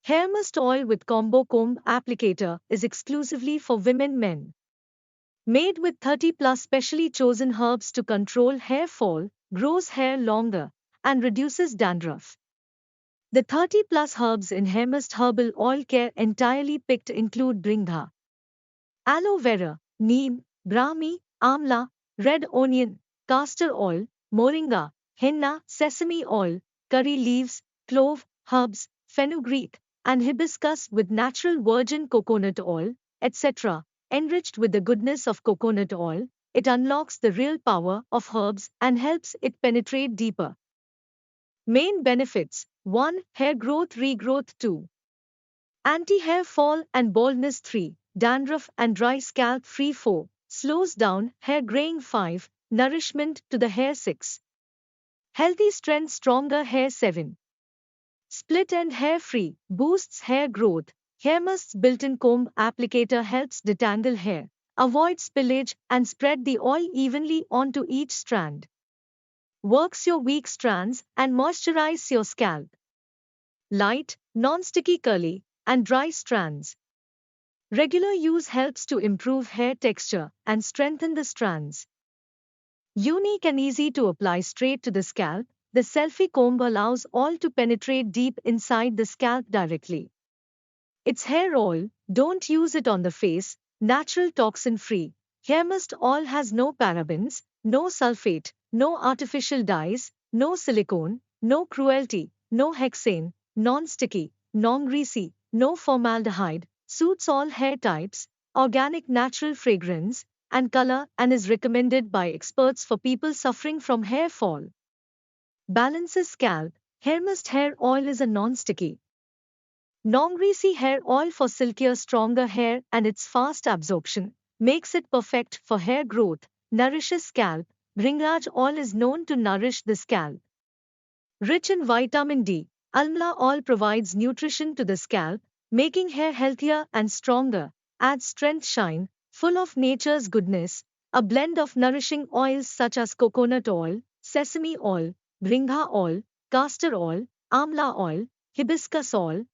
HAIRMUST oil with combo comb applicator is exclusively for women men. Made with 30 plus specially chosen herbs to control hair fall, grows hair longer, and reduces dandruff. The 30 plus herbs in HAIRMUST herbal oil care entirely picked include bringha, aloe vera, neem, brahmi, amla, red onion, castor oil, moringa, henna, sesame oil, curry leaves, clove, herbs, fenugreek, and hibiscus with natural virgin coconut oil, etc. Enriched with the goodness of coconut oil, it unlocks the real power of herbs and helps it penetrate deeper. Main benefits: 1. Hair growth regrowth. 2. Anti-hair fall and baldness. 3. Dandruff and dry scalp free. 4. Slows down hair graying. 5. Nourishment to the hair. 6. Healthy strength stronger hair. 7. Split end hair free, boosts hair growth. HAIRMUST's built-in comb applicator helps detangle hair, avoid spillage, and spread the oil evenly onto each strand. Works your weak strands and moisturize your scalp. Light, non-sticky curly, and dry strands. Regular use helps to improve hair texture and strengthen the strands. Unique and easy to apply straight to the scalp, the selfie comb allows oil to penetrate deep inside the scalp directly. It's hair oil, don't use it on the face, natural toxin-free. HAIRMUST oil has no parabens, no sulfate, no artificial dyes, no silicone, no cruelty, no hexane, non-sticky, non-greasy, no formaldehyde, suits all hair types, organic natural fragrance, and color, and is recommended by experts for people suffering from hair fall. Balances scalp. HAIRMUST hair oil is a non-sticky, non-greasy hair oil for silkier, stronger hair, and its fast absorption makes it perfect for hair growth. Nourishes scalp. Bringraj oil is known to nourish the scalp. Rich in vitamin D, almla oil provides nutrition to the scalp, making hair healthier and stronger. Adds strength, shine, full of nature's goodness. A blend of nourishing oils such as coconut oil, sesame oil, bringha oil, castor oil, amla oil, hibiscus oil,